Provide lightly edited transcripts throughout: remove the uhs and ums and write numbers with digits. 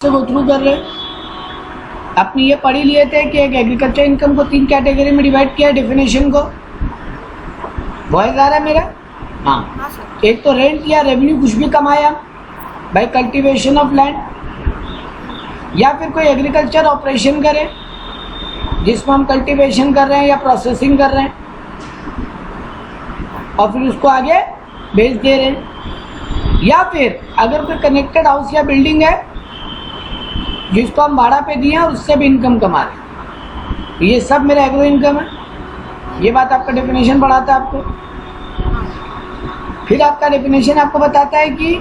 से go through कर रहे अपने ये पढ़ ही लिए थे कि एक एग्रीकल्चर इनकम को 3 कैटेगरी में डिवाइड किया डेफिनेशन को। वॉइस आ रहा है मेरा? हाँ। एक तो रेंट या रेवेन्यू कुछ भी कमाया बाय कल्टीवेशन ऑफ लैंड, या फिर कोई एग्रीकल्चर ऑपरेशन करे जिसमें हम कल्टीवेशन कर रहे हैं या प्रोसेसिंग कर रहे हैं और फिर उसको आगे बेच दे रहे हैं, या फिर अगर कोई कनेक्टेड हाउस या बिल्डिंग है जिसको हम भाड़ा पे दिए और उससे भी इनकम कमा रहे हैं, ये सब मेरा एग्रो इनकम है। ये बात आपका डेफिनेशन पढ़ाता है आपको। फिर आपका डेफिनेशन आपको बताता है कि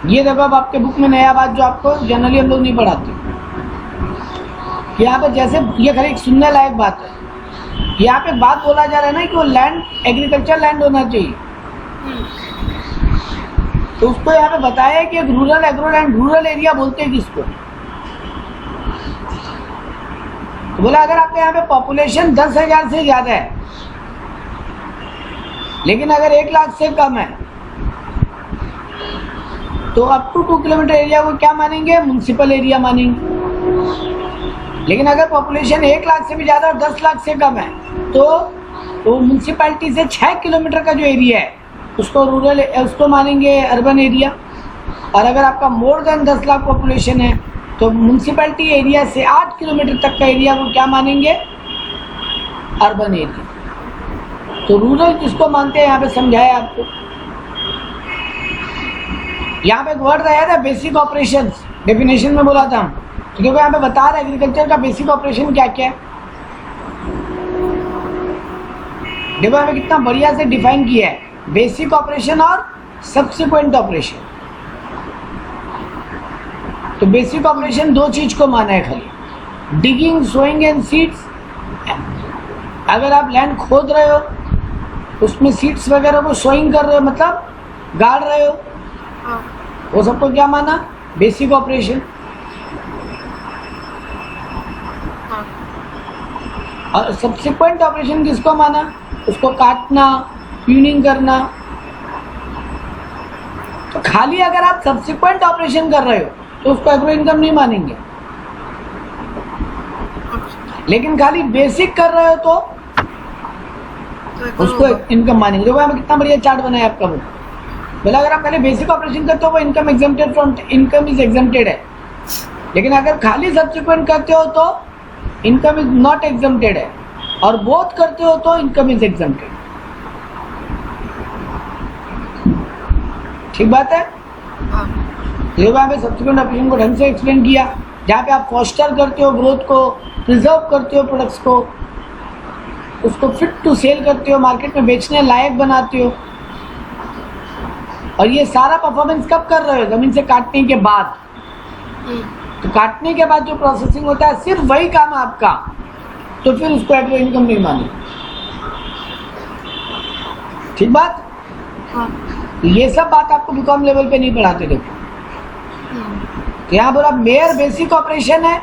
ये देखो अब आपके बुक में नया बात जो आपको जनरली हम लोग नहीं पढ़ाते, यहाँ पे जैसे ये खैर एक सुनने लायक बात है। यहाँ पे बात बोला जा रहा है ना कि वो लैंड एग्रीकल्चर लैंड होना चाहिए, तो उसको यहाँ पे बताया है कि एक rural agro land, rural area बोलते हैं किसको? तो बोला अगर आपके यहाँ पे पॉपुलेशन 10,000 से ज्यादा है लेकिन अगर 1 लाख से कम है तो अप टू 2 किलोमीटर एरिया को क्या मानेंगे? म्युनिसिपल एरिया मानेंगे। लेकिन अगर पॉपुलेशन 1 लाख से भी ज्यादा और 10 लाख से कम है तो म्युनिसिपैलिटी से 6 किलोमीटर का जो एरिया है उसको रूरल, उसको मानेंगे अर्बन एरिया। और अगर आपका मोर देन 10 लाख पॉपुलेशन है तो म्युनिसिपैलिटी एरिया से 8 किलोमीटर तक का एरिया को क्या मानेंगे? Urban area. तो रूरल किसको मानते हैं यहाँ पे समझाया आपको। यहाँ पे एक वर्ड आया था बेसिक ऑपरेशंस, डेफिनेशन में बोला था हम, तो देखो यहाँ पे बता रहे एग्रीकल्चर का बेसिक ऑपरेशन क्या क्या है। देखो यहाँ पे कितना बढ़िया से डिफाइन किया है, बेसिक ऑपरेशन और सब्सिक्वेंट ऑपरेशन। तो बेसिक ऑपरेशन 2 चीज को माना है खाली, डिगिंग, सोइंग एंड सीड्स। अगर आप लैंड खोद रहे हो उसमें सीड्स वगैरह को सोइंग कर रहे हो, मतलब गाड़ रहे हो, वो सबको क्या माना? Basic operation. और सब्सिक्वेंट ऑपरेशन किसको माना? उसको काटना, ट्यूनिंग करना। तो खाली अगर आप सब्सिक्वेंट ऑपरेशन कर रहे हो तो उसको एग्रो इनकम नहीं मानेंगे, लेकिन खाली बेसिक कर रहे हो तो उसको इनकम मानेंगे। देखो यहाँ कितना बढ़िया चार्ट बनाया आपका बुक। बोला अगर आप पहले बेसिक ऑपरेशन करते हो वो income exempted from income is exempted है, लेकिन अगर खाली सब्सिक्वेंट करते हो तो इनकम इज नॉट एग्जेम्प्टेड है, और बोथ करते हो तो इनकम इज एग्जेम्प्टेड। ठीक बात है? देखो यहाँ पे सब्सिक्वेंट ऑपरेशन को ढंग से एक्सप्लेन किया, जहाँ पे आप फॉस्टर करते हो ग्रोथ को, प्रिजर्व करते हो प्रोडक्ट्स को, उसको फिट टू सेल करते हो, मार्केट में बेचने लायक बनाते हो। और ये सारा परफॉर्मेंस कब कर रहे हो? जमीन से काटने के बाद। तो काटने के बाद जो प्रोसेसिंग होता है सिर्फ वही काम है आपका, तो फिर उसको एग्रो इनकम नहीं माने। ठीक बात? ये सब बात आपको बीकॉम लेवल पे नहीं पढ़ाते। देखो यहाँ बोला मेयर बेसिक ऑपरेशन है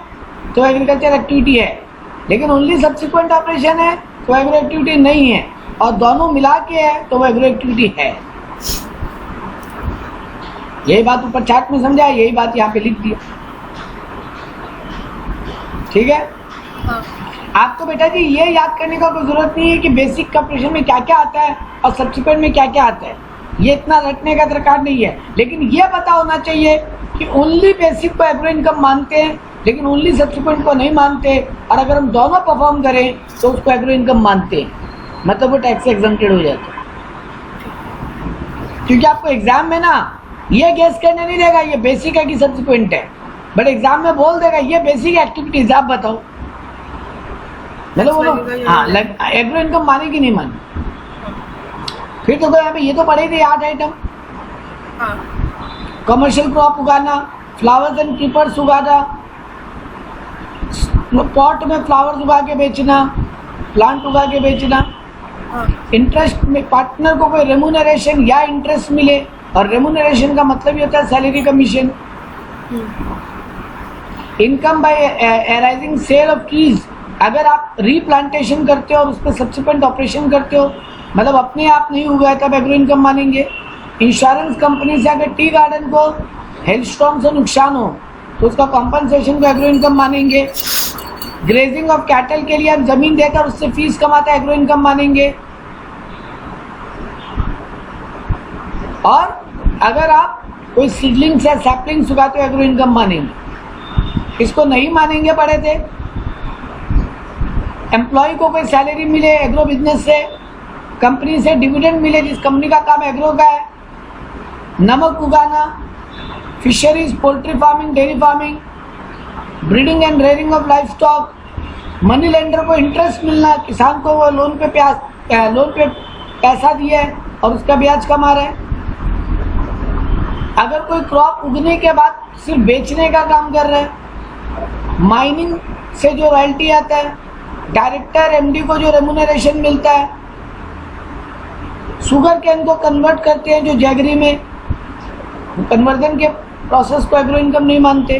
तो एग्रीकल्चर एक्टिविटी है, लेकिन ओनली सब्सिक्वेंट ऑपरेशन है तो एग्रो एक्टिविटी नहीं है, और दोनों मिला के है तो वो एग्रो एक्टिविटी है। यही बात ऊपर चार्ट में समझा, यही बात यहाँ पे लिख दिया। ठीक है? आपको बेटा जी ये याद करने का कोई जरूरत नहीं है कि बेसिक ऑपरेशन में क्या क्या आता है और सब्सिक्वेंट में क्या क्या आता है, ये इतना रटने का दरकार नहीं है। लेकिन ये पता होना चाहिए कि ओनली बेसिक को एग्रो इनकम मानते हैं लेकिन ओनली सब्सिक्वेंट को नहीं मानते, और अगर हम दोनों परफॉर्म करें तो उसको एग्रो इनकम मानते हैं, मतलब वो टैक्स एग्जम्प्टेड हो जाता है। क्योंकि आपको एग्जाम में ना ये गेस करने नहीं देगा ये बेसिक है कि सब्सिक्वेंट है, बट एग्जाम में बोल देगा ये बेसिक एक्टिविटीज, आप बताओ। बोलो हाँ एग्रो इनकम माने कि नहीं माने। फिर तो यहाँ पे ये तो पढ़े थे 8 आइटम। कमर्शियल क्रॉप उगाना, फ्लावर्स एंड क्रीपर्स उगाना, पॉट में फ्लावर्स उगा के बेचना, प्लांट उगा के बेचना, इंटरेस्ट में पार्टनर को कोई रेम्यूनरेशन या इंटरेस्ट मिले, और रेम्यूनरेशन का मतलब ये होता है salary commission. Income by arising sale of trees, अगर आप रीप्लांटेशन करते हो और उस पर सब्सिक्वेंट ऑपरेशन करते हो, मतलब अपने आप नहीं उगाया तब एग्रो इनकम मानेंगे। इंश्योरेंस कंपनी से अगर टी गार्डन को हेलस्टॉर्म से नुकसान हो तो उसका कॉम्पनसेशन को एग्रो इनकम मानेंगे। ग्रेजिंग ऑफ कैटल के लिए हम जमीन देकर उससे फीस कमाते हैं, एग्रो इनकम मानेंगे। और अगर आप कोई सीडलिंग्स या सैपलिंग्स उगाते हो एग्रो इनकम मानेंगे। इसको नहीं मानेंगे पड़े थे। एम्प्लॉय को कोई सैलरी मिले एग्रो बिजनेस से, कंपनी से डिविडेंड मिले जिस कंपनी का काम एग्रो का है, नमक उगाना, fisheries, poultry farming, dairy farming, breeding and rearing of life stock, money lender को इंटरेस्ट मिलना, किसान को वो लोन पे पैसा दिया है और उसका ब्याज कमा रहा है। अगर कोई क्रॉप उगने के बाद सिर्फ बेचने का काम कर रहा है, माइनिंग से जो रॉयल्टी आता है, डायरेक्टर एमडी को जो रेम्यूनरेशन मिलता है, शुगर केन को कन्वर्ट करते हैं जो जैगरी में, कन्वर्जन के प्रोसेस को एग्रो इनकम नहीं मानते।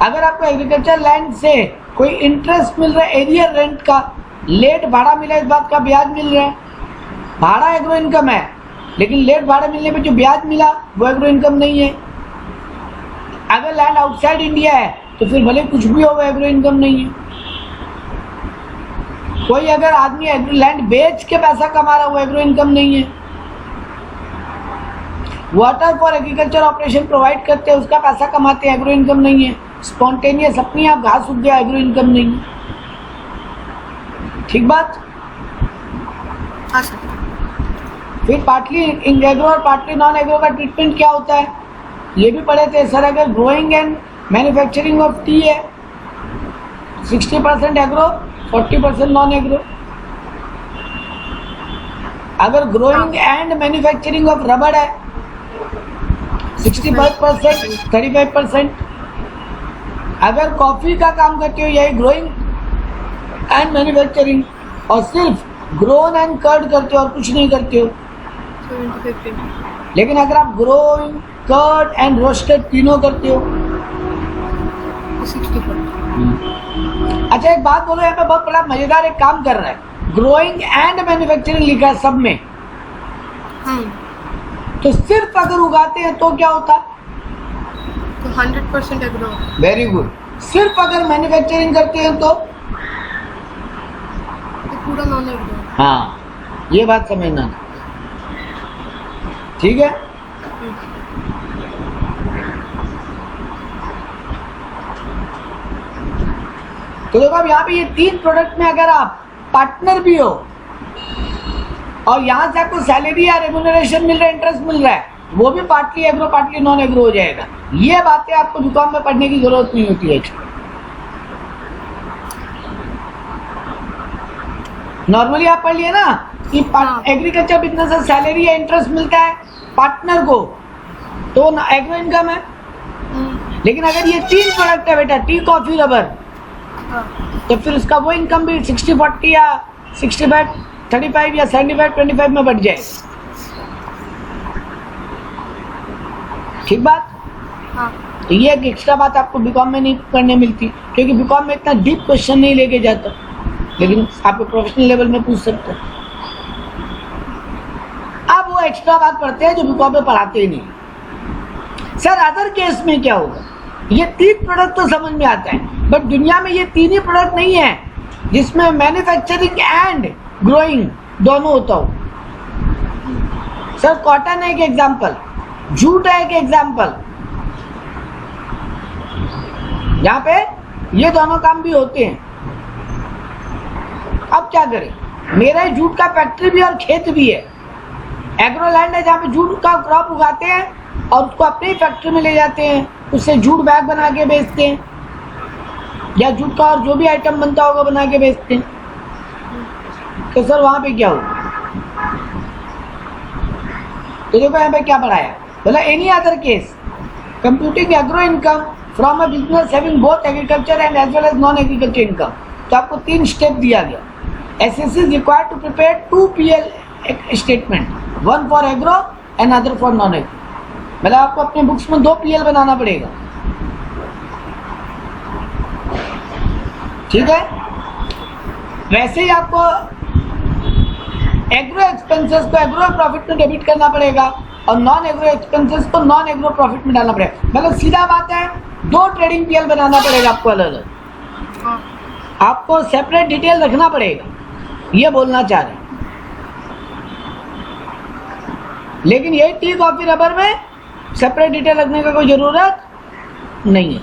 अगर आपको एग्रीकल्चर लैंड से कोई इंटरेस्ट मिल रहा है, एरियर रेंट का, लेट भाड़ा मिला इस बात का ब्याज मिल रहा है, भाड़ा एग्रो इनकम है, लेकिन लेट भाड़ा मिलने पे जो ब्याज मिला वो एग्रो इनकम नहीं है। अगर लैंड आउटसाइड इंडिया है तो फिर भले कुछ भी हो वो एग्रो इनकम नहीं है। कोई अगर आदमी एग्रो लैंड बेच के पैसा कमा रहा है वो एग्रो इनकम नहीं है। Water for agriculture operation provide करते हैं उसका पैसा कमाते हैं, एग्रो इनकम नहीं है। स्पॉन्टेनियस अपनी आप घास उग गया, एग्रो इनकम नहीं है। ठीक बात। फिर पार्टली एग्रो और पार्टली नॉन एग्रो का ट्रीटमेंट क्या होता है ये भी पढ़े थे सर। अगर growing and manufacturing of T है 60% एग्रो 40% नॉन एग्रो। अगर ग्रोइंग एंड मैन्युफैक्चरिंग ऑफ रबड़ है 65% 35%। अगर कॉफी का काम करते हो यही ग्रोइंग एंड मैन्युफैक्चरिंग और सिर्फ ग्रोन एंड कर्ड करते हो और कुछ नहीं करते हो। लेकिन अगर आप ग्रोइंग, कर्ड एंड रोस्टेड तीनों करते हो। अच्छा एक बात बोलो, यहाँ पे बहुत बड़ा मजेदार एक काम कर रहा है, ग्रोइंग एंड मैन्युफैक्चरिंग लिखा है सब में। तो सिर्फ अगर उगाते हैं तो क्या होता? तो 100% एग्रो। Very good. सिर्फ अगर मैन्युफैक्चरिंग करते हैं तो पूरा नॉन एग्रो। हाँ, ये बात समझना। ठीक है। तो देखो अब यहाँ पे ये 3 प्रोडक्ट में अगर आप पार्टनर भी हो और यहाँ से आपको सैलरी या रेम्यूनरेशन मिल रहा है, इंटरेस्ट मिल रहा है, वो भी partly agro partly non agro हो जाएगा। ये बातें आपको बीकॉम में पढ़ने की जरूरत नहीं होती है। नॉर्मली आप पढ़ लिए ना कि एग्रीकल्चर बिजनेस से सैलरी या इंटरेस्ट मिलता है पार्टनर को तो एग्रो इनकम है। लेकिन अगर ये 3 प्रोडक्ट है बेटा, टी, कॉफी, रबर, तो फिर उसका वो इनकम भी 60-40 या 65-35 या 75-25 में बढ़ जाए। ठीक बात। तो ये एक एक्स्ट्रा बात आपको बीकॉम में नहीं पढ़ने मिलती, क्योंकि बीकॉम में इतना डीप क्वेश्चन नहीं लेके जाता, लेकिन आपको प्रोफेशनल लेवल में पूछ सकते हैं। अब वो एक्स्ट्रा बात पढ़ते हैं जो बीकॉम में पढ़ाते ही नहीं। सर अदर केस में क्या होगा? ये 3 प्रोडक्ट तो समझ में आता है, बट दुनिया में ये 3 ही प्रोडक्ट नहीं है जिसमें मैन्युफैक्चरिंग एंड ग्रोइंग दोनों होता हो। सर कॉटन है एक एग्जाम्पल, जूट है एक एग्जाम्पल, यहाँ पे ये दोनों काम भी होते हैं। अब क्या करें, मेरा जूट का फैक्ट्री भी और खेत भी है, एग्रो लैंड है जहाँ पे जूट का क्रॉप उगाते हैं और उसको अपनी फैक्ट्री में ले जाते हैं, उससे जूट बैग बना के बेचते हैं या जूट का और जो भी आइटम बनता होगा बना के बेचते हैं। तो सर वहाँ पे क्या होगा? तो देखो यहाँ पे क्या पढ़ाया, बोला any other case computing agro income from a business having both agriculture and as well as non agriculture income. तो आपको 3 स्टेप दिया गया। Assessee is required to prepare 2 PL statement, 1 for agro and other for non agro. मतलब आपको अपने books में 2 PL बनाना पड़ेगा। ठीक है। वैसे ही आपको एग्रो एक्सपेंसेस को एग्रो प्रॉफिट में डेबिट करना पड़ेगा और नॉन एग्रो एक्सपेंसेस को नॉन एग्रो प्रॉफिट में डालना पड़ेगा। मतलब सीधा बात है, दो ट्रेडिंग पीएल बनाना पड़ेगा आपको अलग अलग, हाँ, आपको सेपरेट डिटेल रखना पड़ेगा, ये बोलना चाह रहे हैं। लेकिन यही टी कॉफी रबर में सेपरेट डिटेल रखने का कोई जरूरत नहीं है।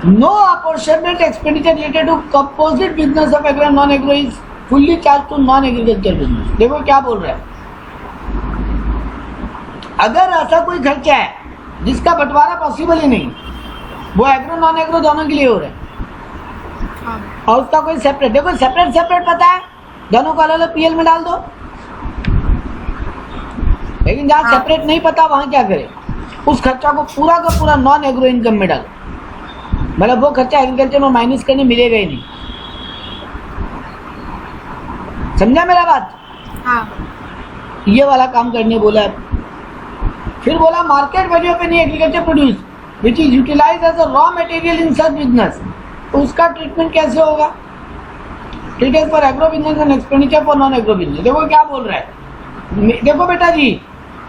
No apportionment expenditure related to composite business of agro non agro is fully charge to non agriculture business. देखो क्या बोल रहा है, अगर ऐसा कोई खर्चा है जिसका बंटवारा पॉसिबल ही नहीं, वो एग्रो नॉन एग्रो दोनों के लिए हो रहा है, हाँ, और उसका कोई सेपरेट, देखो सेपरेट पता है, दोनों को अलग अलग पीएल में डाल दो। लेकिन जहाँ हाँ। सेपरेट नहीं पता वहां क्या करे, उस खर्चा को पूरा का पूरा नॉन एग्रो इनकम में डालो। मतलब वो खर्चा एग्रीकल्चर में माइनस करने मिलेगा ही नहीं। समझा मेरा बात? हाँ, ये वाला काम करने बोला है। फिर बोला market value of any agriculture produce which is utilised as a raw material in such business, तो उसका ट्रीटमेंट कैसे होगा? Details for agro business and expenditure for non agro business. देखो क्या बोल रहा है, देखो बेटा जी,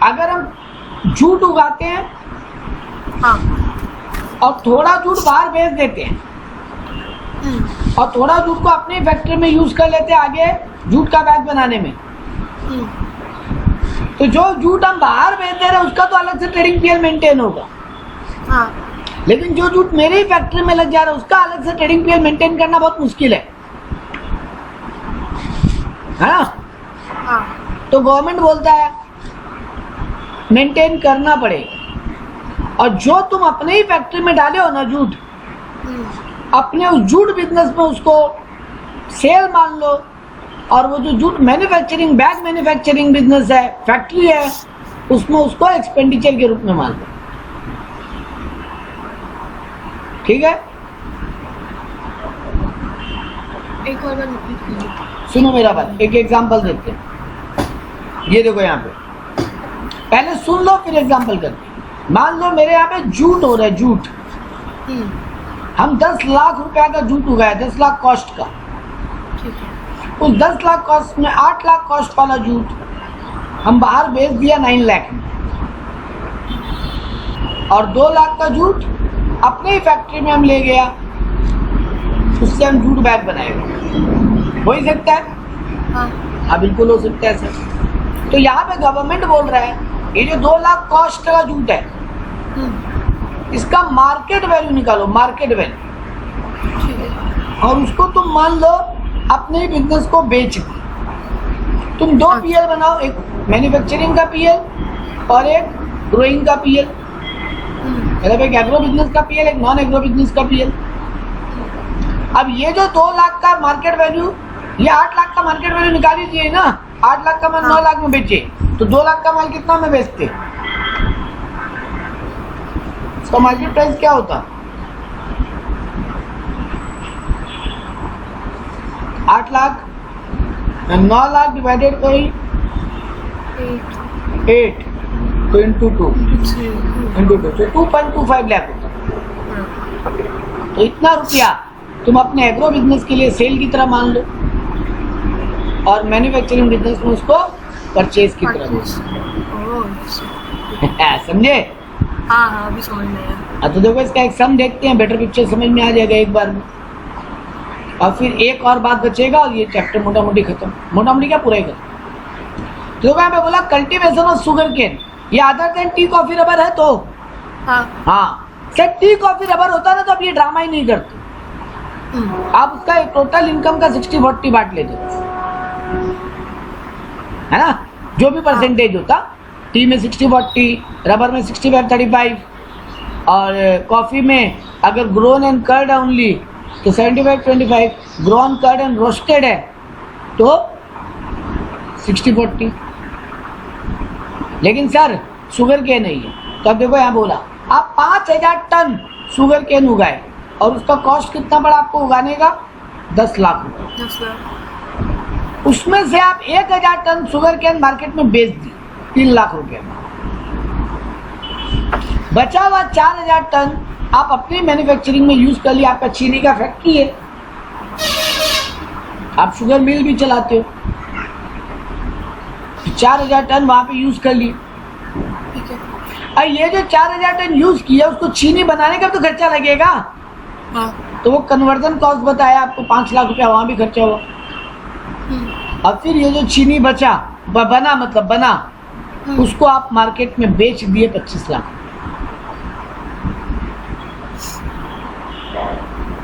अगर हम जूट उगाते हैं हाँ, और थोड़ा जूट बाहर बेच देते हैं और थोड़ा जूट को अपनी फैक्ट्री में यूज कर लेते हैं आगे जूट का बैग बनाने में, तो जो जूट हम बाहर बेच दे रहे हैं उसका तो अलग से ट्रेडिंग पीएल मेंटेन होगा। हाँ, लेकिन जो जूट मेरी ही फैक्ट्री में लग जा रहा है उसका अलग से ट्रेडिंग पीएल मेंटेन करना बहुत मुश्किल है ना? हाँ, तो गवर्नमेंट बोलता है मेंटेन करना पड़ेगा, और जो तुम अपने ही फैक्ट्री में डाले हो ना जूट, अपने उस जूट बिजनेस में उसको सेल मान लो, और वो जो jute manufacturing bag manufacturing business है, फैक्ट्री है, उसमें उसको एक्सपेंडिचर के रूप में मान लो। ठीक है, एक और बार रिपीट कीजिए। सुनो मेरा बात, एक एग्जांपल देते हैं। ये देखो यहाँ पे, पहले सुन लो फिर एग्जांपल करते हैं। मान लो मेरे यहाँ पे जूट हो रहा है, जूट हम 10 लाख रुपया का जूट उगाया, 10 लाख कॉस्ट का। ठीक है, उस 10 लाख कॉस्ट में 8 लाख कॉस्ट वाला जूट हम बाहर बेच दिया 9 लाख में, और 2 लाख का जूट अपने ही फैक्ट्री में हम ले गया, उससे हम जूट बैग बनाएगा। हो ही सकता है? हाँ, हाँ बिल्कुल हो सकता है सर। तो यहाँ पे गवर्नमेंट बोल रहा है ये जो 2 लाख कॉस्ट का जूट है इसका मार्केट वैल्यू निकालो, मार्केट वैल्यू, ठीक है, और उसको तुम मान लो अपने बिजनेस को बेच दो। तुम 2 पीएल बनाओ, एक मैन्युफैक्चरिंग का पीएल और एक ग्रोइंग का पीएल, मतलब एक एग्रो बिजनेस का पीएल, एक नॉन एग्रो बिजनेस का पीएल। अब ये जो 2 लाख का मार्केट वैल्यू, ये 8 लाख का मार्केट वैल्यू निकाल लीजिए ना। 8 लाख का माल 9 लाख में बेचे, तो 2 लाख का माल कितना में बेचते? इसका मार्केट प्राइस क्या होता? 8 लाख 9 लाख डिवाइडेड बाई 8 तो इंटू 2 तो 2.25 लाख होता। तो इतना रुपया तुम अपने एग्रो बिजनेस के लिए सेल की तरह मान लो, और मैन्युफैक्चरिंग बिजनेस में उसको परचेज की तरह मान लो। समझे? हाँ, हाँ, अभी समझ में आया। तो देखो इसका एक सम देखते हैं, बेटर पिक्चर समझ में आ जाएगा एक बार में। और फिर एक और बात बचेगा और ये चैप्टर मोटा मोटी खत्म, मोटा मोटी क्या पूरा ही खत्म। तो यहाँ पे बोला कल्टीवेशन ऑफ शुगर केन, ये other than T coffee rubber है। तो हाँ सर, टी कॉफी रबर होता ना तो अब ये ड्रामा ही नहीं करते, आप उसका टोटल इनकम का 60-40 बांट लेते, है ना? जो भी परसेंटेज होता, टी में 60-40, रबर में 65-35, और कॉफी में अगर ग्रोन एंड कर्ड ओनली तो 75-25, ग्रोन कर्ड एंड रोस्टेड है तो 60-40। लेकिन सर शुगर केन नहीं है, तो अब देखो यहाँ बोला आप 5000 टन शुगर केन उगाए और उसका कॉस्ट कितना पड़ा आपको उगाने का? 10 लाख रुपए। 10 लाख। उसमें से आप 1000 टन शुगर केन मार्केट में बेच दिए 3 लाख रुपए में, बचा हुआ 4000 टन आप अपनी मैन्युफैक्चरिंग में यूज कर लिया। आपका चीनी का फैक्ट्री है, आप शुगर मिल भी चलाते हो, 4000 टन वहां पे यूज कर लिए। ठीक है। और ये जो 4000 टन यूज किया उसको चीनी बनाने का तो खर्चा लगेगा, हाँ। तो वो कन्वर्जन कॉस्ट बताया आपको 5 लाख रुपया वहां भी खर्चा हुआ। और फिर ये जो चीनी बचा बना मतलब बना उसको आप मार्केट में बेच दिए 25 लाख।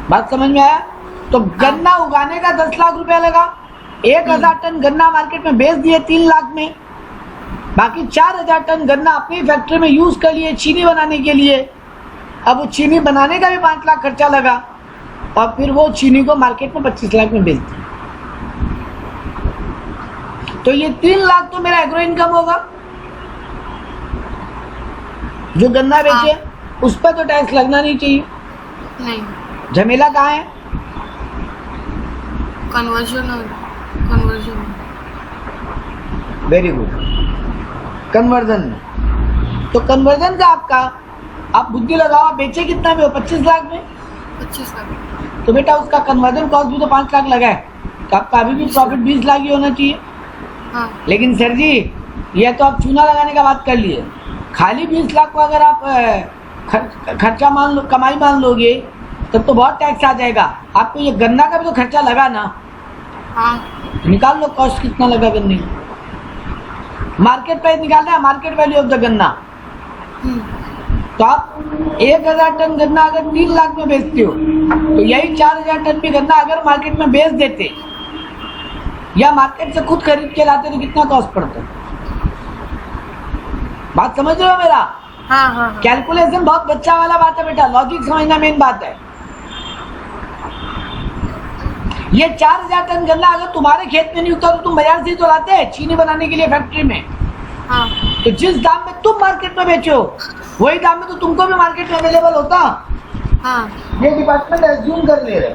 बात समझ में आया? तो गन्ना उगाने का 10 लाख रुपया लगा, 1000 टन गन्ना मार्केट में बेच दिए 3 लाख में, बाकी 4000 टन गन्ना अपनी फैक्ट्री में यूज कर लिए चीनी बनाने के लिए। अब वो चीनी बनाने का भी 5 लाख खर्चा लगा और फिर वो चीनी को मार्केट में 25 लाख में बेच दिया। तो ये 3 लाख तो मेरा एग्रो इनकम होगा। जो गन्ना बेचे उस पर तो टैक्स लगना नहीं चाहिए। नहीं, झमेला कहाँ है? कन्वर्जन। वेरी गुड, कन्वर्जन में। तो कन्वर्जन का आपका आप बुद्धि लगाओ, बेचे कितना में हो? 25 लाख में। 25 लाख। तो बेटा उसका कन्वर्जन कॉस्ट भी तो 5 लाख लगा है, तो आपका अभी भी प्रॉफिट 20 लाख ही होना चाहिए। हाँ। लेकिन सर जी ये तो आप चूना लगाने का बात कर लिए, खाली 20 लाख को अगर आप खर्चा मान लो, कमाई मान लोगे तब तो बहुत टैक्स आ जाएगा। आपको ये गन्ना का भी तो खर्चा लगा ना। हाँ। निकाल लो कॉस्ट कितना लगा गन्ने का, मार्केट प्राइस निकालना है, मार्केट वैल्यू ऑफ द गन्ना। तो आप 1000 टन गन्ना अगर 3 लाख में बेचते हो तो यही 4000 टन भी गन्ना अगर मार्केट में बेच देते या मार्केट से खुद खरीद के लाते तो कितना कॉस्ट पड़ता? बात समझ रहे हो मेरा? हाँ हाँ। कैलकुलेशन बहुत बच्चा वाला बात है बेटा, लॉजिक समझना मेन बात है। ये 4000 टन गन्ना अगर तुम्हारे खेत में नहीं होता तो तुम बाजार से ही तो लाते हैं चीनी बनाने के लिए फैक्ट्री में। हाँ। तो जिस दाम में तुम मार्केट में बेचो वही दाम में तो तुमको भी मार्केट में अवेलेबल होता। हाँ। ये डिपार्टमेंट एज्यूम कर ले रहे,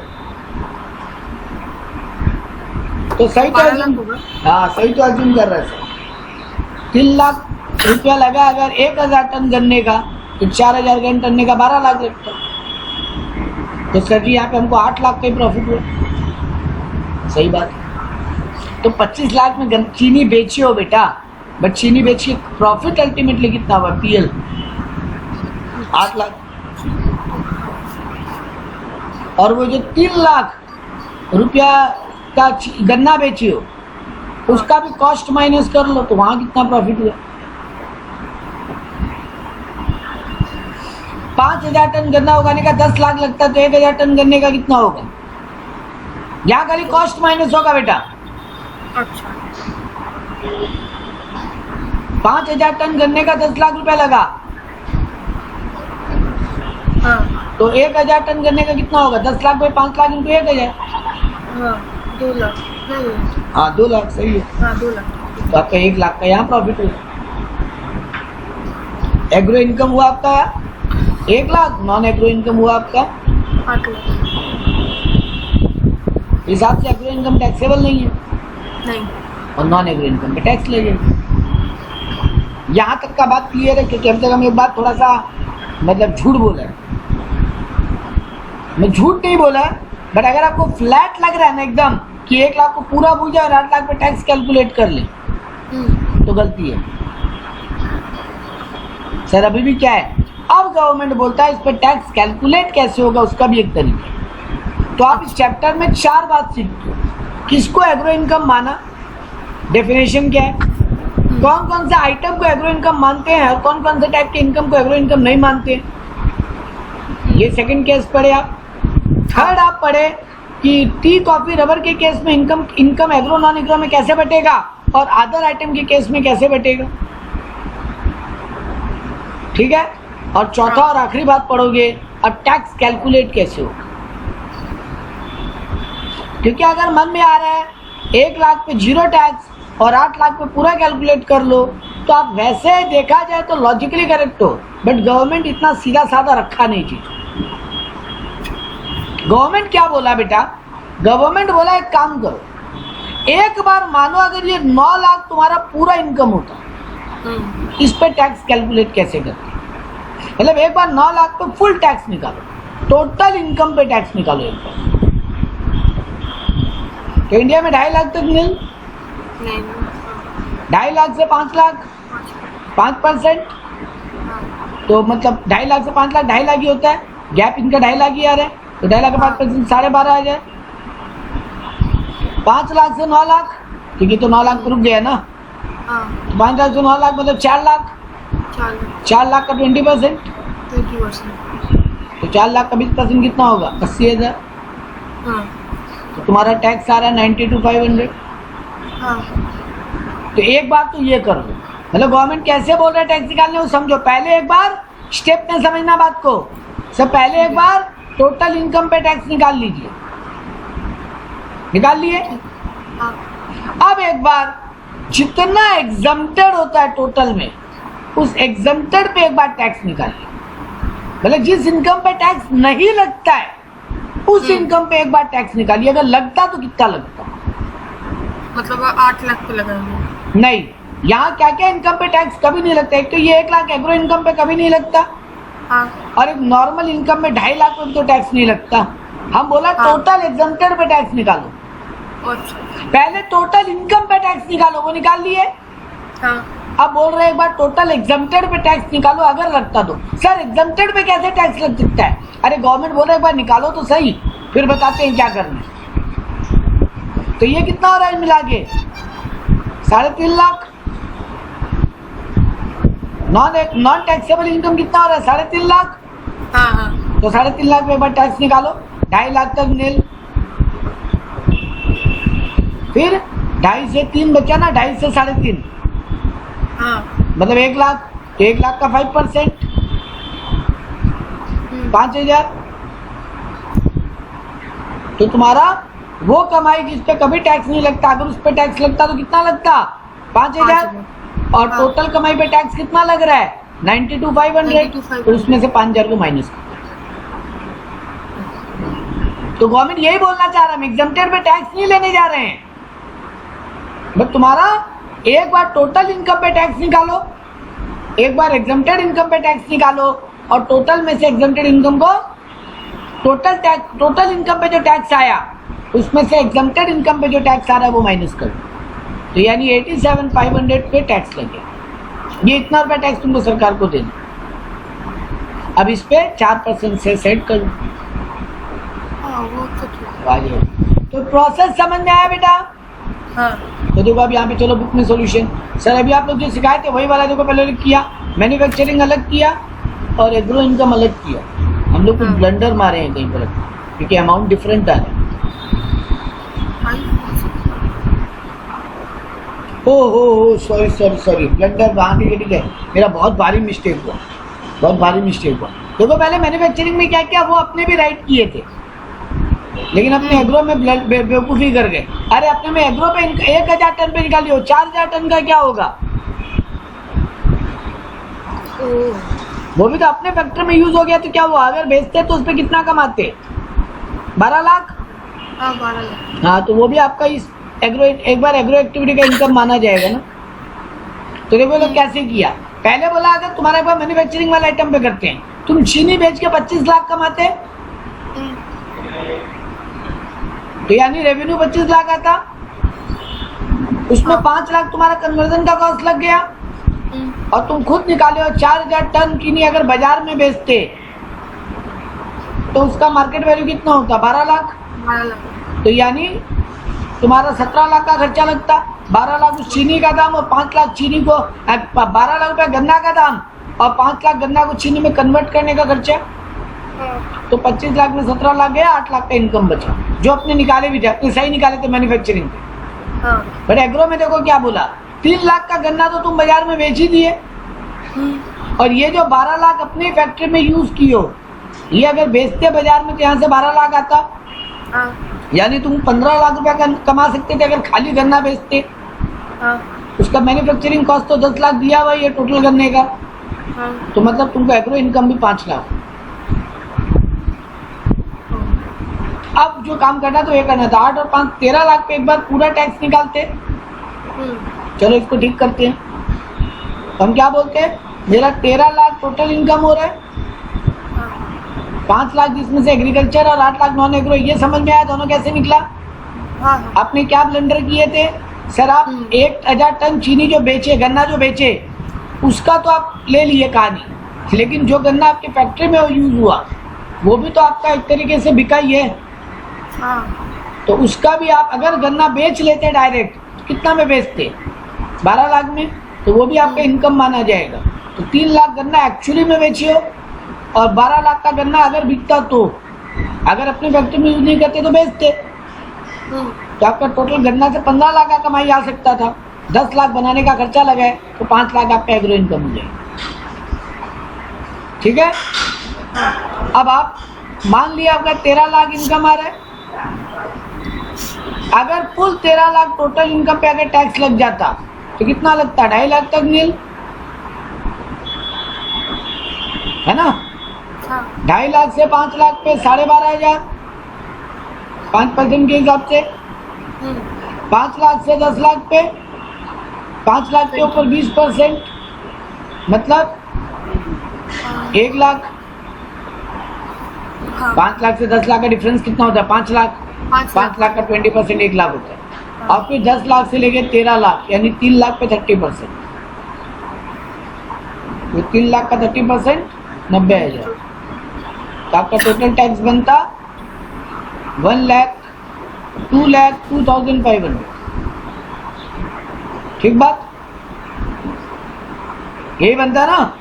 तो सही तो 12 लाख होगा। हाँ सही तो एज्यूम कर रहे सर। 3 लाख रुपया लगा अगर 1000 टन गन्ने का, तो 4000 टन गन्ने का 12 लाख लगता। तो सर जी यहाँ पे हमको 8 लाख का ही प्रॉफिट हुआ। सही बात है। तो 25 लाख में चीनी बेची हो बेटा, बट चीनी बेची प्रॉफिट अल्टीमेटली कितना हुआ? पीएल 8 लाख। और वो जो 3 लाख रुपया का गन्ना बेची हो उसका भी कॉस्ट माइनस कर लो तो वहां कितना प्रॉफिट हुआ? 5000 टन गन्ना उगाने का 10 लाख लगता है तो 1000 टन गन्ने का कितना होगा? यहाँ खाली कॉस्ट माइनस होगा बेटा। अच्छा। 5000 टन गन्ने का 10 लाख रुपया लगा, हाँ। तो 1000 टन गन्ने का कितना होगा? 10 लाख में 5 लाख इंटू 1000। हाँ 2 लाख। नहीं। हाँ 2 लाख सही है। हाँ 2 लाख। तो आपका 1 लाख का यहाँ प्रॉफिट हुआ। एग्रो इनकम हुआ आपका 1 लाख, नॉन एग्रो इनकम हुआ आपका 8 लाख। हिसाब से एग्रो इनकम टैक्सेबल नहीं है नहीं। और नॉन एग्रो इनकम पे टैक्स लगेगा। यहाँ तक का बात क्लियर है? क्योंकि अब तक हम एक बात थोड़ा सा मतलब झूठ बोला है, मैं झूठ नहीं बोला, बट अगर आपको फ्लैट लग रहा है ना एकदम कि 1 लाख को पूरा भूल जाए और 8 लाख पे टैक्स कैलकुलेट कर ले तो गलती है सर। अभी भी क्या है, अब गवर्नमेंट बोलता है इस पर टैक्स कैलकुलेट कैसे होगा उसका भी एक तरीका है। तो आप इस चैप्टर में 4 बात सीखते हो। किसको एग्रो इनकम माना, डेफिनेशन क्या है, कौन कौन से आइटम को एग्रो इनकम मानते हैं और कौन कौन से टाइप के इनकम को एग्रो इनकम नहीं मानते। ये सेकंड केस पढ़े आप। थर्ड आप पढ़े कि टी कॉफी रबर के केस में इनकम एग्रो नॉन एग्रो में कैसे बटेगा और अदर आइटम के केस में कैसे बटेगा, ठीक है। और चौथा और आखिरी बात पढ़ोगे अब टैक्स कैलकुलेट कैसे हो। क्योंकि अगर मन में आ रहा है 1 लाख पे 0 टैक्स और 8 लाख पे पूरा कैलकुलेट कर लो तो आप वैसे देखा जाए तो लॉजिकली करेक्ट हो, बट गवर्नमेंट इतना सीधा साधा रखा नहीं चीज। गवर्नमेंट क्या बोला बेटा, गवर्नमेंट बोला एक काम करो, एक बार मानो अगर ये 9 लाख तुम्हारा पूरा इनकम होता, इस पे टैक्स कैलकुलेट कैसे करते, मतलब एक बार 9 लाख पे फुल टैक्स निकालो, टोटल इनकम पे टैक्स निकालो एक बार। तो इंडिया में 2.5 लाख तक नील, नहीं 2.5 लाख से 5 लाख 5%, तो मतलब 2.5 लाख से 5 लाख 2.5 लाख ही होता है, गैप इनका 2.5 लाख ही आ रहा है, तो 2.5 लाख का 5% 12.5 आ जाए। 5 लाख से 9 लाख, क्योंकि तो 9 लाख पर रुक गया ना, हाँ 5 लाख से 9 लाख मतलब 4 लाख, 4 लाख का 20%, 20%। तो 4 लाख का 20% कितना होगा? 80,000। हाँ तो तुम्हारा टैक्स आ रहा है 92,500। हाँ तो एक बार तो ये कर लो, मतलब गवर्नमेंट कैसे बोल रहा है टैक्स निकालने वो समझो। पहले एक बार स्टेप में समझना बात को, सब पहले एक बार टोटल इनकम पे टैक्स निकाल लीजिए, निकाल लिए। हाँ अब एक बार जितना एग्जम्प्टेड होता है टोटल में, उस एग्जम्प्टेड पे एक बार टैक्स निकालिए, मतलब जिस इनकम पे टैक्स नहीं लगता है उस इनकम पे एक बार टैक्स निकालिए। अगर लगता तो कितना लगता? मतलब 8 लाख पे लगाएंगे। नहीं, यहाँ क्या क्या इनकम पे टैक्स कभी नहीं लगता। एक तो ये 1 लाख एग्रो इनकम पे कभी नहीं लगता, हाँ और एक नॉर्मल इनकम में 2.5 लाख पे भी तो टैक्स नहीं लगता। हम बोला हाँ। टोटल एग्जम्प्टेड पे टैक्स निकालो, अच्छा पहले टोटल इनकम पे टैक्स निकालो, वो निकाल लिए। हाँ अब बोल रहे हैं एक बार टोटल एग्जम्प्टेड पे टैक्स निकालो अगर लगता तो। सर एग्जम्प्टेड पे कैसे टैक्स लग सकता है? अरे गवर्नमेंट बोल रहे एक बार निकालो तो सही, फिर बताते हैं क्या करना है। तो ये कितना हो रहा है मिला के? 3.5 लाख। नॉन टैक्सेबल इनकम कितना हो रहा है? 3.5 लाख। हाँ हाँ तो 3.5 लाख में एक बार टैक्स निकालो, 2.5 लाख तक नील, फिर 2.5 से 3 बचा ना, 2.5 से 3.5 हाँ मतलब 1 लाख, तो 1 लाख का 5% 5,000। तो तुम्हारा वो कमाई जिस पे कभी टैक्स नहीं लगता, अगर उस पे टैक्स लगता तो कितना लगता? 5,000। और हाँ। टोटल कमाई पे टैक्स कितना लग रहा है? 92,500। 92,500। तो उसमें से 5,000 को माइनस कर। तो गवर्नमेंट यही बोलना चाह रहा है, हम एग्जम्प्टेड पे टैक्स नहीं लेने जा रहे हैं, बट तुम्हारा एक बार टोटल इनकम पे टैक्स निकालो, एक बार एग्जम्प्टेड इनकम पे टैक्स निकालो, और टोटल में से एग्जम्प्टेड इनकम को टोटल इनकम पे जो टैक्स आया उसमें से एग्जम्प्टेड इनकम पे जो टैक्स आ रहा है वो माइनस कर दो। तो यानी 87,500 पे टैक्स लगेगा। ये इतना रुपया टैक्स तुमको सरकार को देना। अब इस पे 4% से सेट कर दो। हाँ वो तो ठीक है। तो प्रोसेस समझ में आया बेटा? हाँ तो देखो अब यहाँ पे चलो बुक में सॉल्यूशन। सर अभी आप लोग जो सिखाए थे वही वाला देखो, पहले किया मैन्युफैक्चरिंग अलग किया और एग्रो इनकम अलग किया। हम लोग कुछ हाँ। ब्लंडर मारे हैं कहीं पर, क्योंकि अमाउंट डिफरेंट आ रहा है। हो सॉरी ब्लंडर। हाँ ठीक है, मेरा बहुत भारी मिस्टेक हुआ, बहुत भारी मिस्टेक हुआ। देखो पहले मैन्युफैक्चरिंग में क्या किया, वो अपने भी राइट किए थे, लेकिन अपने एग्रो में बेवकूफ़ी कर गए। अरे अपने में एग्रो पे 1,000 टन पे निकालिए, 4,000 टन का क्या होगा? वो भी तो अपने फैक्ट्री में यूज हो गया, तो क्या हुआ? अगर बेचते तो उस पर कितना कमाते? 12 लाख। हाँ 12 लाख। हाँ तो वो भी आपका इस एग्रो, एक बार एग्रो एक्टिविटी का इनकम माना जाएगा ना। तो देखो लोग कैसे किया। पहले बोला अगर तुम्हारा एक बार मैन्युफैक्चरिंग वाला आइटम पे करते हैं, तुम चीनी बेच के 25 लाख कमाते, तो यानी रेवेन्यू 25 लाख आता, उसमें 5 लाख तुम्हारा कन्वर्जन का कॉस्ट लग गया, और तुम खुद निकाले हो 4,000 टन चीनी अगर बाजार में बेचते तो उसका मार्केट वैल्यू कितना होता? 12 लाख। 12 लाख। तो यानी तुम्हारा 17 लाख का खर्चा लगता, 12 लाख उस चीनी का दाम और 5 लाख चीनी को, 12 लाख रुपया गन्ना का दाम और 5 लाख गन्ना को चीनी में कन्वर्ट करने का खर्चा। तो 25 लाख में 17 लाख गया, 8 लाख का इनकम बचा, जो अपने निकाले भी थे, अपने सही निकाले थे मैन्युफैक्चरिंग पे। हाँ बट एग्रो में देखो क्या बोला, 3 लाख का गन्ना तो तुम बाजार में बेच ही दिए, और ये जो 12 लाख अपनी फैक्ट्री में यूज किए, ये अगर बेचते बाजार में तो यहाँ से 12 लाख आता, हाँ यानी तुम 15 लाख रुपया कमा सकते थे अगर खाली गन्ना बेचते। हाँ उसका मैन्युफैक्चरिंग कॉस्ट तो 10 लाख दिया हुआ है टोटल गन्ने का, हाँ। तो मतलब तुमको एग्रो इनकम भी 5 लाख। अब जो काम करना तो ये करना था, 8 और 5 13 लाख पे एक बार पूरा टैक्स निकालते। चलो इसको ठीक करते हैं, तो हम क्या बोलते हैं, मेरा 13 लाख टोटल इनकम हो रहा है, 5 लाख जिसमें से एग्रीकल्चर और 8 लाख नॉन एग्रो। ये समझ में आया दोनों कैसे निकला? हाँ हाँ आपने क्या ब्लंडर किए थे सर? आप 1000 टन चीनी जो बेचे, गन्ना जो बेचे, उसका तो आप ले लिए कहानी, लेकिन जो गन्ना आपके फैक्ट्री में यूज हुआ वो भी तो आपका एक तरीके से बिका ही है। हाँ तो उसका भी आप अगर गन्ना बेच लेते डायरेक्ट, कितना में बेचते? 12 लाख में, तो वो भी आपका इनकम माना जाएगा। तो 3 लाख गन्ना एक्चुअली में बेचिए और 12 लाख का गन्ना अगर बिकता, तो अगर अपने फैक्ट्री में यूज नहीं करते तो बेचते, तो आपका टोटल गन्ना से 15 लाख का कमाई आ सकता था। 10 लाख बनाने का खर्चा लगा है तो 5 लाख आपका एग्रो इनकम हो जाएगा। ठीक है, अब आप मान लिया आपका 13 लाख इनकम आ रहा है। अगर फुल 13 लाख टोटल इनकम पे अगर टैक्स लग जाता तो कितना लगता? 2.5 लाख तक नील, है ना? 2.5 लाख से 5 लाख पे 12,500, 5% के हिसाब से। 5 लाख से 10 लाख पे, 5 लाख के ऊपर 20%, मतलब 1 लाख। 5 लाख से 10 लाख का डिफरेंस कितना होता है? 5 लाख। 5 लाख का 20% 1 लाख होता है। और फिर 10 लाख से लेके 13 लाख यानी 3 लाख पे 30%, तो 3 लाख का 30% 90,000, तो आपका टोटल टैक्स बनता 1,02,02,500। ठीक बात, यही बनता ना?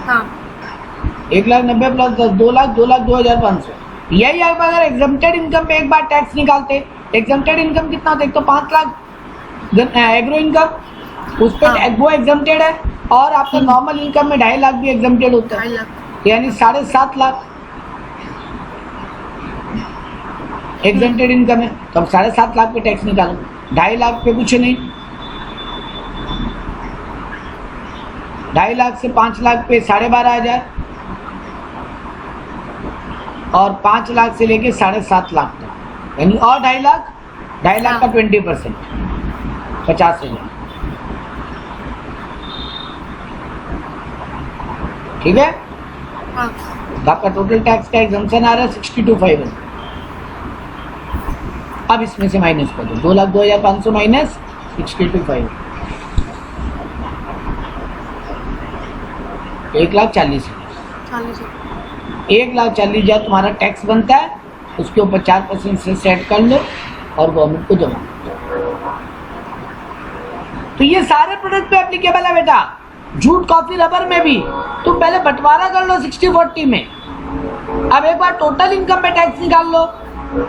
हाँ 1,90,000 प्लस 10, 2 लाख, 2,02,500। यही आप अगर एग्जम्प्टेड इनकम पे एक बार टैक्स निकालते, एग्जम्प्टेड इनकम कितना होता है? एक तो 5 लाख एग्रो इनकम, उस पर वो एग्जम्प्टेड है, और आपका नॉर्मल इनकम में 2.5 लाख भी एग्जम्प्टेड होता है, यानी 7.5 लाख एग्जम्प्टेड इनकम है। तो अब 7.5 लाख पे टैक्स निकालो, 2.5 लाख पे कुछ नहीं, 2.5 लाख से 5 लाख पे 12,500, और 5 लाख से लेके 7.5 लाख तक, यानी और 2.5 लाख, 2.5 लाख का 20%, 50,000। ठीक है, तो आपका टोटल टैक्स का एग्जम्पशन आ रहा है 62,500। अब इसमें से माइनस कर दो, 2,02,500 माइनस 62,500, 1,40,000। 1,40,000 तुम्हारा टैक्स बनता है, उसके ऊपर 4% से सेट कर लो और गवर्नमेंट को जमा कर दो। तो ये सारे प्रोडक्ट पे एप्लीकेबल है बेटा। जूट, कॉफी, रबर में भी तुम पहले बंटवारा कर लो 60-40 में। अब एक बार टोटल इनकम पे टैक्स निकाल लो,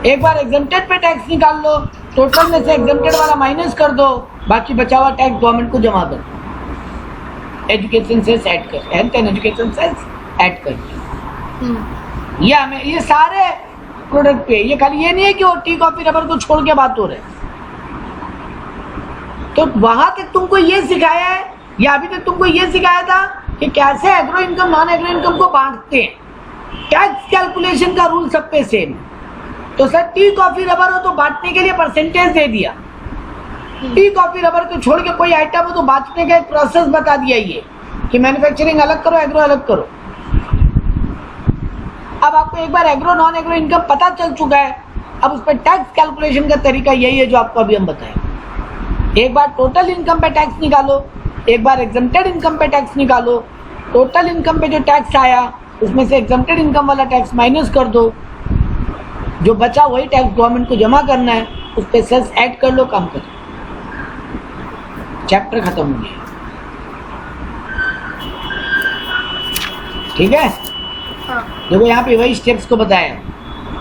एक बार एग्जम्प्टेड पे टैक्स निकाल लो, टोटल में से एग्जम्प्टेड वाला माइनस कर दो, बाकी बचा हुआ टैक्स गवर्नमेंट को जमा दो। एजुकेशन सेस ऐड कर, health and education cess add कर। ये सारे प्रोडक्ट पे, ये खाली ये नहीं है कि वो टी, कॉफी, रबर को छोड़ के बात हो रही है। तो वहां तक तुमको ये सिखाया है, या अभी तक तुमको ये सिखाया था कि कैसे agro income, non agro income को बांटते हैं। टैक्स कैलकुलेशन का रूल सब पे सेम। तो सर टी, कॉफी, रबर हो तो बांटने के लिए परसेंटेज दे दिया, टी, कॉफी, रबर को छोड़ के कोई आइटम हो तो बांटने का एक प्रोसेस बता दिया, ये कि मैन्युफैक्चरिंग अलग करो, एग्रो अलग करो। अब आपको एक बार एग्रो नॉन एग्रो इनकम पता चल चुका है, अब उस पर टैक्स कैलकुलेशन का तरीका यही है जो आपको अभी हम बताएं। एक बार टोटल इनकम पे टैक्स निकालो, एक बार एग्जम्प्टेड इनकम पे टैक्स निकालो। टोटल इनकम पे जो टैक्स आया उसमें से एग्जम्प्टेड इनकम वाला टैक्स माइनस कर दो, जो बचा वही टैक्स गवर्नमेंट को जमा करना है, उस पे सेस ऐड कर लो, काम करो, चैप्टर खत्म हो गया। ठीक है, देखो यहाँ पे वही स्टेप्स को बताया।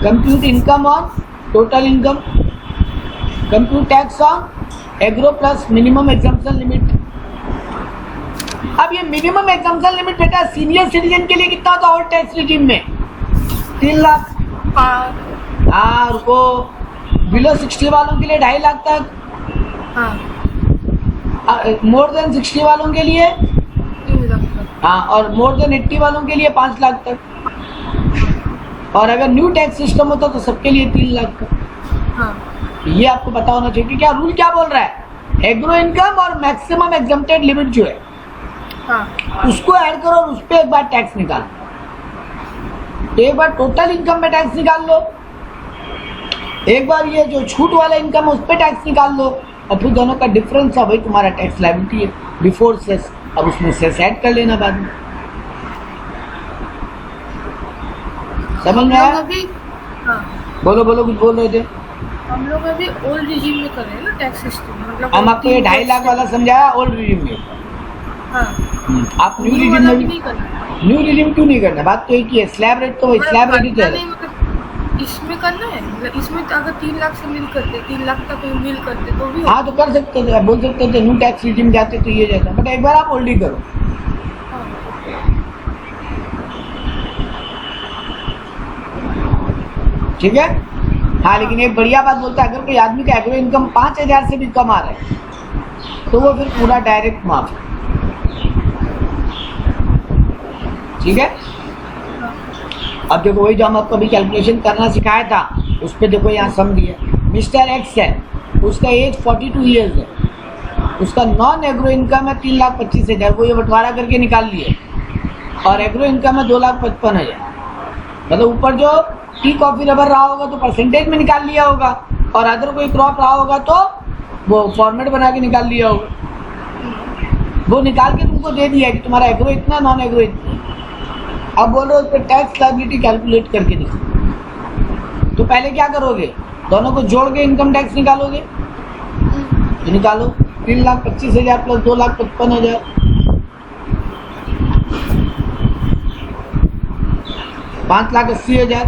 Compute income on total income, compute tax on agro plus minimum exemption limit. अब ये मिनिमम एग्जम्पशन लिमिट बेटा सीनियर सिटीजन के लिए कितना होता है और टैक्स रिजीम में? 3 लाख। हाँ रुको, बिलो 60 वालों के लिए 2.5 लाख तक, मोर देन 60 वालों के लिए, हाँ, और मोर देन 80 वालों के लिए 5 लाख तक, और अगर न्यू टैक्स सिस्टम होता तो सबके लिए 3 लाख तक। ये आपको पता होना चाहिए कि क्या रूल क्या बोल रहा है। एग्रो इनकम और मैक्सिमम एग्जम्प्टेड लिमिट जो है, उसको ऐड करो और उस पर एक बार टैक्स निकालो। तो एक बार टोटल इनकम में टैक्स निकाल लो, एक बार ये जो छूट वाला इनकम उस पर टैक्स निकाल लो और फिर दोनों का डिफरेंस है, भाई तुम्हारा टैक्स लायबिलिटी है बिफोर सेस, अब उसमें सेस ऐड कर लेना बाद में। समझ में आया? अभी हाँ बोलो बोलो, कुछ बोल रहे थे। हम लोग अभी ओल्ड रिजीम में कर रहे हैं ना टैक्स सिस्टम, मतलब हम आपको ये 2.5 लाख वाला समझाया ओल्ड रिजीम में। हाँ आप न्यू न्यू रिजीम वाला में भी नहीं करना, न्यू रिजीम क्यों नहीं करना? बात तो एक ही है, स्लैब रेट तो वही स्लैब रेट ही तो है। मतलब इसमें करना है, मतलब इसमें तो अगर 3 लाख से मिल करते, 3 लाख तक मिल करते तो भी हाँ तो कर सकते थे, बोल सकते थे न्यू टैक्स रिजीम जाते तो ये जाता, बट एक बार आप ओल्ड ही करो। ठीक है। हाँ लेकिन एक बढ़िया बात बोलता है, अगर कोई आदमी का एग्रो इनकम 5,000 से भी कम आ रहा है तो वो फिर पूरा डायरेक्ट माफ है। ठीक है। अब देखो वही जो हम आपको अभी कैलकुलेशन करना सिखाया था उस पर देखो यहाँ सम दिया। मिस्टर एक्स है, उसका एज 42 ईयर्स है, उसका नॉन एग्रो इनकम है 3,25,000, वो ये बंटवारा करके निकाल लिए, और एग्रो इनकम है 2,55,000। मतलब ऊपर जो टी कॉफी रबर रहा होगा तो परसेंटेज में निकाल लिया होगा, और अदर कोई क्रॉप रहा होगा तो वो फॉर्मेट बना के निकाल लिया होगा। वो निकाल के तुमको दे दिया कि तुम्हारा एग्रो इतना, नॉन एग्रो इतना। अब बोल रहे हो उस पर टैक्स लायबिलिटी कैलकुलेट करके दिखो, तो पहले क्या करोगे? दोनों को जोड़ के इनकम टैक्स निकालोगे। तो निकालो 3,25,000 प्लस 2,55,000, 5,80,000।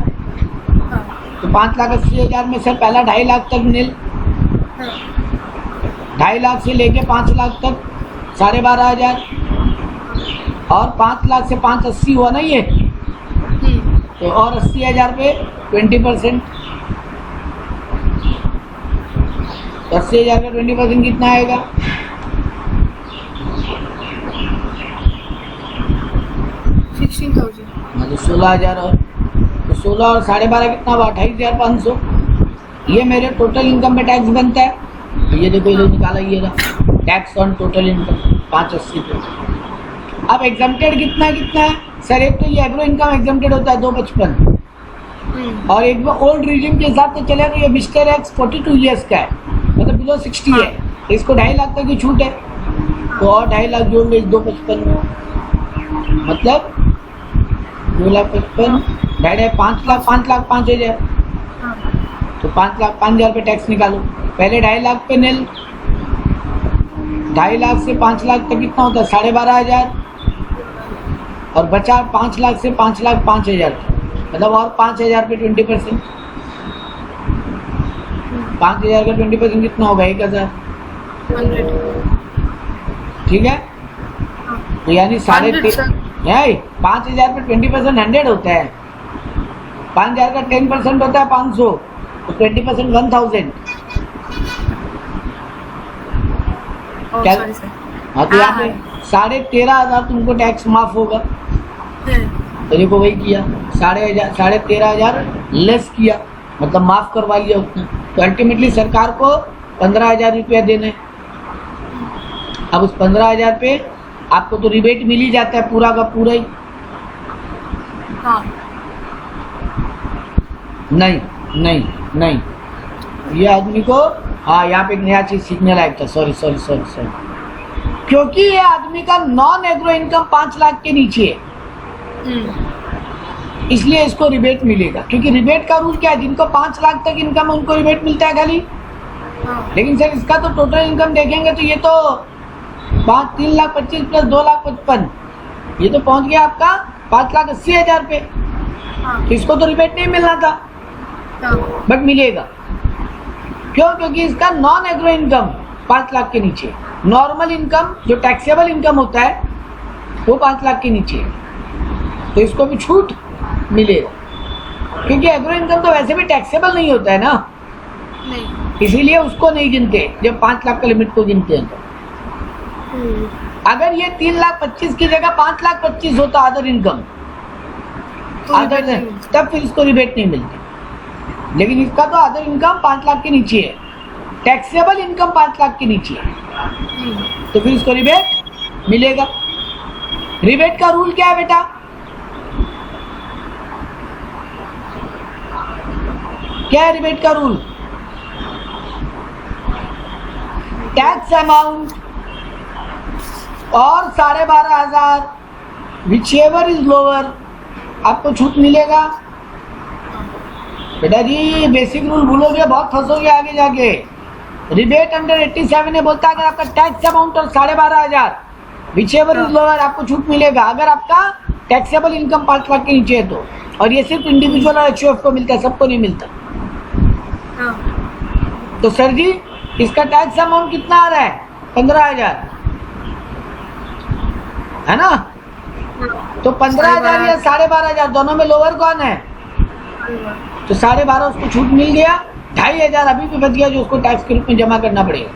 तो 5,80,000 में से पहला 2.5 लाख तक नील, 2.5 लाख से लेके 5 लाख तक 12,500, और 5 लाख से 5,80 हुआ ना ये, तो और 80,000 पे 20%, तो 80,000 का 20% कितना आएगा? 16,000, मतलब 16,000, और तो 16 और 12.5 कितना हुआ? 28,500। ये मेरे टोटल इनकम में टैक्स बनता है। तो ये देखो इधर निकाला, ये रहा टैक्स ऑन टोटल इनकम 580 पे। अब एग्जम्प्टेड कितना है सर? एक तो ये एग्रो इनकम एग्जम्प्टेड होता है 255, और एक ओल्ड रिजीम के हिसाब से चले तो ये मिस्टर एक्स 42 ईयर्स का है, मतलब बिलो 60 है, इसको 2.5 लाख तक की छूट है, तो और 2.5 लाख जोड़ लो 255 में, मतलब 2,55,000, 2.5, 5 लाख 5,000, तो 5,05,000 पे टैक्स निकालो। पहले 2.5 लाख पे नील, 2.5 लाख से 5 लाख तक कितना होता है? 12,500, और बचा 5 लाख से 5,05,000, मतलब और 5,000 पे 20%, 5,000 का 20% कितना होगा? 1,000। ठीक है। तो यानी 5,000 पे 20% 100 होता है, 5,000 का 10% होता है 500, तो 20% 1,000। क्या? हाँ तो यहाँ पे 13,500 तुमको टैक्स माफ होगा। तो देखो वही किया, 13,500 लेस किया, मतलब माफ करवा लिया उतना। तो अल्टीमेटली सरकार को 15,000 रुपया देने। अब उस 15,000 पे आपको तो रिबेट मिल ही जाता है पूरा का पूरा ही। हाँ। नहीं, ये आदमी को, हाँ यहाँ पे एक नया चीज सीखने लायक था, सॉरी, क्योंकि ये आदमी का नॉन एग्रो इनकम 5 लाख के नीचे है, इसलिए इसको रिबेट मिलेगा। क्योंकि रिबेट का रूल क्या है? जिनको 5 लाख तक इनकम उनको रिबेट मिलता है खाली। लेकिन सर इसका तो टोटल इनकम देखेंगे तो ये तो 3,25,000 प्लस 2,55,000, ये तो पहुंच गया आपका 5,80,000 पे। तो इसको तो रिबेट नहीं मिलना था, बट मिलेगा। क्यों? क्योंकि इसका नॉन एग्रो इनकम 5 लाख के नीचे, नॉर्मल इनकम जो टैक्सेबल इनकम होता है वो 5 लाख के नीचे है, तो इसको भी छूट मिलेगा। क्योंकि एग्रो इनकम तो वैसे भी टैक्सेबल नहीं होता है ना, इसीलिए उसको नहीं गिनते जब 5 लाख का लिमिट को गिनते हैं। तो अगर ये 3,25,000 की जगह 5,25,000 होता अदर इनकम, तब फिर इसको रिबेट नहीं मिलती। लेकिन इसका तो अदर इनकम 5 लाख के नीचे है, टैक्सेबल इनकम 5 लाख के नीचे है, तो फिर इसको रिबेट मिलेगा। रिबेट का रूल क्या है बेटा? क्या है रिबेट का रूल? टैक्स अमाउंट और 12,500 विचेवर इज लोअर, आपको छूट मिलेगा। बेटा जी बेसिक रूल भूलोगे बहुत फंसोगे आगे जाके। रिबेट अंडर 87 ने बोलता है अगर आपका टैक्स अमाउंट और 12,500 विचेवर इज लोअर आपको छूट मिलेगा, अगर आपका टैक्सेबल इनकम 5 लाख के नीचे है तो। और ये सिर्फ इंडिविजुअल और HUF को मिलता है, सबको नहीं मिलता। तो सर जी इसका टैक्स अमाउंट कितना आ रहा है? 15,000 है ना? तो 15,000 या 12,500 दोनों में लोअर कौन है? तो 12,500 उसको छूट मिल गया, 2,500 अभी भी बच गया जो उसको टैक्स के रूप में जमा करना पड़ेगा।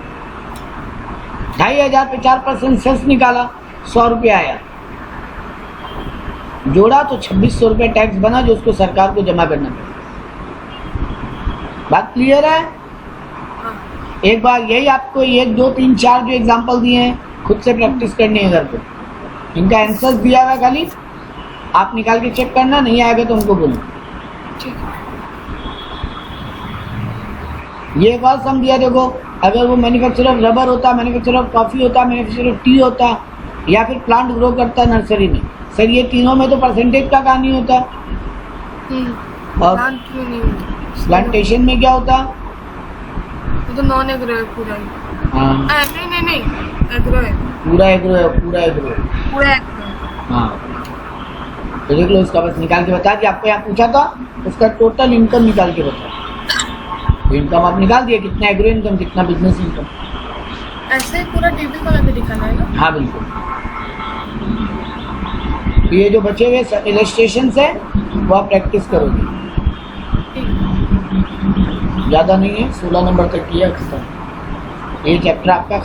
2,500 पे 4% सेस निकाला, 100 रुपये आया, जोड़ा तो 2,600 रुपये टैक्स बना जो उसको सरकार को जमा करना पड़ेगा। बात क्लियर है? एक बार यही आपको 1, 2, 3, 4 जो एग्जाम्पल दिए हैं खुद से प्रैक्टिस करनी है घर पे। इनका आंसर दिया हुआ खाली आप निकाल के चेक करना, नहीं आएगा तो उनको बोलो। ये एक और सम दिया देखो, अगर वो मैन्युफैक्चर ऑफ रबर होता, मैन्युफैक्चर ऑफ कॉफी होता, मैन्युफैक्चर ऑफ टी होता या फिर प्लांट ग्रो करता नर्सरी में, सर ये तीनों में तो परसेंटेज का कहानी होता। और प्लांटेशन में क्या होता? तो नॉन एग्रो है पूरा ही। हाँ नहीं एग्रो है, पूरा एग्रो है, पूरा एग्रो है। पूरा एग्रो है। हाँ तो देख लो इसका बस निकाल के बता दिया। आपको यहाँ पूछा था उसका टोटल इनकम निकाल के बता, तो इनकम आप निकाल दिए कितना एग्रो इनकम कितना बिजनेस इनकम। ऐसे ही पूरा टेबल बना के दिखाना है ना? हाँ बिल्कुल। तो ये जो बचे हुए इलस्ट्रेशन है वो आप प्रैक्टिस करोगे, ज़्यादा नहीं है, 16 नंबर तक किया खत्म। ये चैप्टर आपका